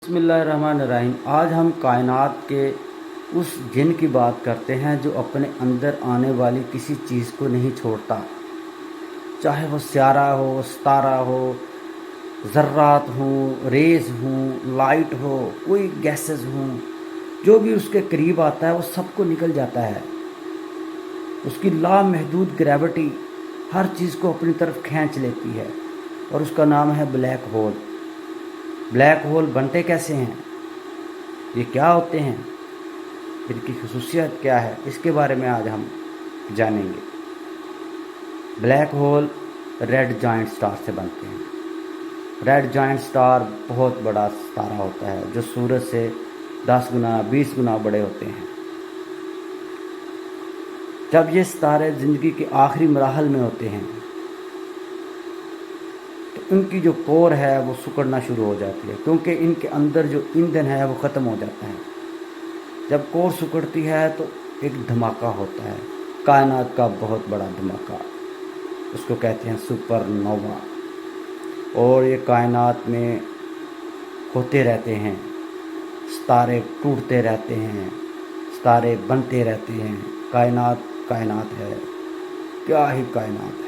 बिस्मिल्लाहिर्रहमानिर्रहीम। आज हम कायनात के उस जिन की बात करते हैं जो अपने अंदर आने वाली किसी चीज़ को नहीं छोड़ता, चाहे वो स्यारा हो, सितारा हो, ज़र्रात हों, रेज़ हों, लाइट हो, कोई गैसेस हों, जो भी उसके करीब आता है वो सबको निकल जाता है। उसकी लामहदूद ग्रेविटी हर चीज़ को अपनी तरफ खींच लेती है और उसका नाम है ब्लैक होल। ब्लैक होल बनते कैसे हैं, ये क्या होते हैं, इनकी खसूसियत क्या है, इसके बारे में आज हम जानेंगे। Black hole red giant star से बनते हैं। रेड जाइंट स्टार बहुत बड़ा सितारा होता है जो सूरज से 10 गुना 20 गुना बड़े होते हैं। जब ये सितारे ज़िंदगी के आखिरी मराहल में होते हैं तो इनकी जो कोर है वो सिकुड़ना शुरू हो जाती है, क्योंकि इनके अंदर जो ईंधन है वो ख़त्म हो जाता है। जब कोर सिकुड़ती है तो एक धमाका होता है, कायनात का बहुत बड़ा धमाका, उसको कहते हैं सुपरनोवा। और ये कायनात में होते रहते हैं, सितारे टूटते रहते हैं, सितारे बनते रहते हैं। कायनात कायनात है, क्या ही कायनात है।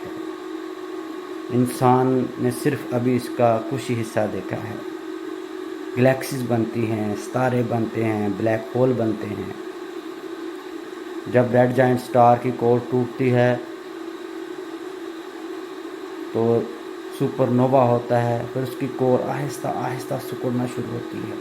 इंसान ने सिर्फ अभी इसका कुछ ही हिस्सा देखा है। गैलेक्सीज बनती हैं, सितारे बनते हैं, ब्लैक होल बनते हैं। जब रेड जाइंट स्टार की कोर टूटती है तो सुपरनोवा होता है, फिर उसकी कोर आहिस्ता आहिस्ता सिकुड़ना शुरू होती है।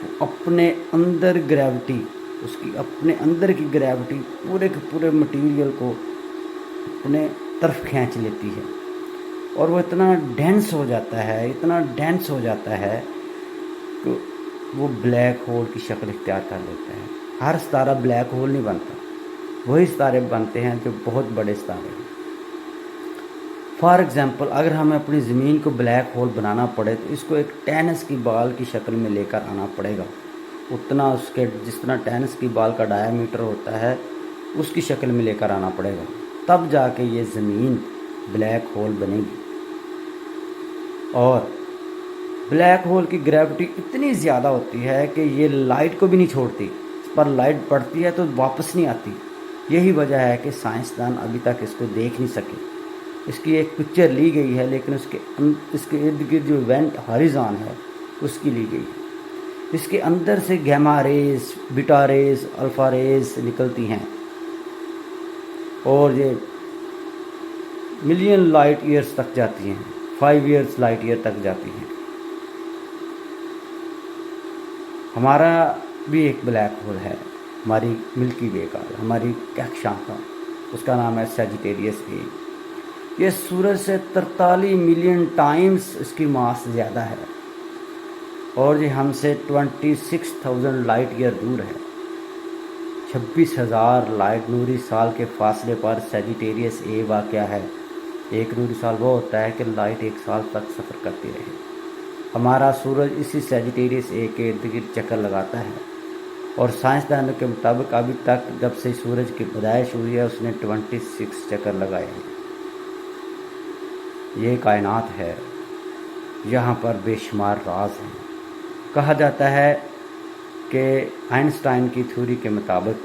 वो अपने अंदर ग्रेविटी, उसकी अपने अंदर की ग्रेविटी पूरे के पूरे मटेरियल को अपने तरफ खींच लेती है और वो इतना डेंस हो जाता है, इतना डेंस हो जाता है कि वो ब्लैक होल की शक्ल इख्तियार कर लेता है। हर सितारा ब्लैक होल नहीं बनता, वही सितारे बनते हैं जो बहुत बड़े सितारे हैं। फॉर एग्ज़ाम्पल, अगर हमें अपनी ज़मीन को ब्लैक होल बनाना पड़े तो इसको एक टेनिस की बॉल की शक्ल में लेकर आना पड़ेगा। उतना उसके जिस तरह टेनिस की बॉल का डायामीटर होता है उसकी शक्ल में लेकर आना पड़ेगा, तब जाके ये ज़मीन ब्लैक होल बनेगी। और ब्लैक होल की ग्रेविटी इतनी ज़्यादा होती है कि ये लाइट को भी नहीं छोड़ती, इस पर लाइट पड़ती है तो वापस नहीं आती। यही वजह है कि साइंसदान अभी तक इसको देख नहीं सके। इसकी एक पिक्चर ली गई है लेकिन इसके इर्द गिर्द जो इवेंट हॉरिज़ॉन है उसकी ली गई है। इसके अंदर से gamma rays, beta rays, alpha rays निकलती हैं और ये मिलियन लाइट ईयर्स तक जाती हैं, 5 ईयर्स लाइट ईयर तक जाती हैं। हमारा भी एक ब्लैक होल है, हमारी मिल्की वे का, हमारी कक्षां का, उसका नाम है सैजिटेरियस ए। ये सूरज से 43 मिलियन टाइम्स इसकी मास ज़्यादा है और ये हमसे 26,000 लाइट ईयर दूर है। 26,000 लाइट नूरी साल के फासले पर सैजिटेरियस ए वाक़या है। एक नूरी साल वो होता है कि लाइट 1 साल तक सफ़र करती रहे। हमारा सूरज इसी सैजिटेरियस ए के इर्द गिर्द चक्कर लगाता है और साइंसदानों के मुताबिक अभी तक जब से सूरज की पैदाइश हुई है उसने 26 चक्कर लगाए हैं। ये कायनात है, यहाँ पर बेशुमार राज हैं। कहा जाता है कि आइंस्टाइन की थ्योरी के मुताबिक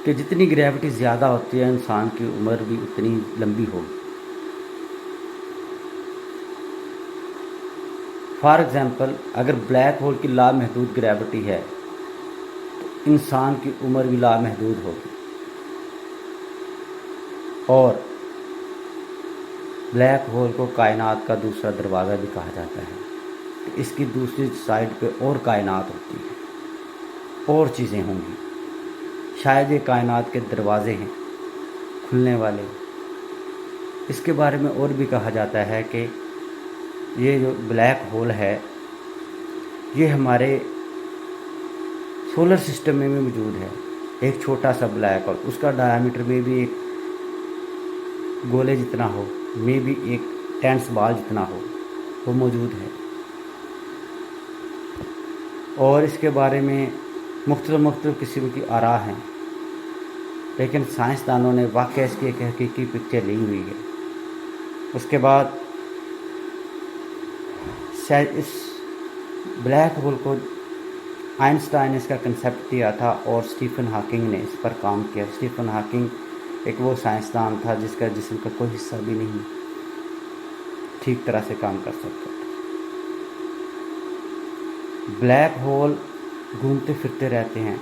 कि जितनी ग्रेविटी ज़्यादा होती है इंसान की उम्र भी उतनी लंबी होगी। फॉर एग्ज़ाम्पल, अगर ब्लैक होल की लामहदूद ग्रेविटी है तो इंसान की उम्र भी लामहदूद होगी। और ब्लैक होल को कायनात का दूसरा दरवाज़ा भी कहा जाता है। इसकी दूसरी साइड पे और कायनात होती है और चीज़ें होंगी, शायद ये कायनात के दरवाज़े हैं खुलने वाले। इसके बारे में और भी कहा जाता है कि ये जो ब्लैक होल है ये हमारे सोलर सिस्टम में भी मौजूद है। एक छोटा सा ब्लैक होल, उसका डायमीटर में भी एक गोले जितना हो, में भी एक टेनिस बॉल जितना हो, वो मौजूद है। और इसके बारे में मुख्तलिफ किस्म की आरा हैं, लेकिन साइंसदानों ने वाकई इसकी एक हकीकी पिक्चर ली हुई है। उसके बाद इस ब्लैक होल को आइंस्टाइन ने इसका कंसेप्ट दिया था और स्टीफन हॉकिंग ने इस पर काम किया। स्टीफन हॉकिंग एक वो साइंसदान था जिसका जिस्म का कोई हिस्सा भी नहीं ठीक तरह से काम कर सकता था। ब्लैक होल घूमते फिरते रहते हैं।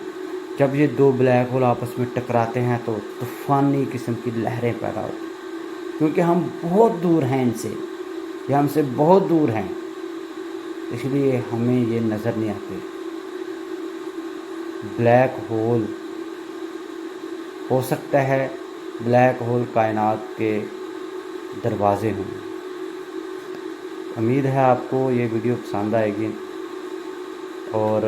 जब ये दो ब्लैक होल आपस में टकराते हैं तो तूफ़ानी किस्म की लहरें पैदा होती हैं, क्योंकि हम बहुत दूर हैं इनसे, ये हमसे बहुत दूर हैं, इसलिए हमें ये नज़र नहीं आते। ब्लैक होल हो सकता है, ब्लैक होल कायनात के दरवाज़े हों। उम्मीद है आपको ये वीडियो पसंद आएगी और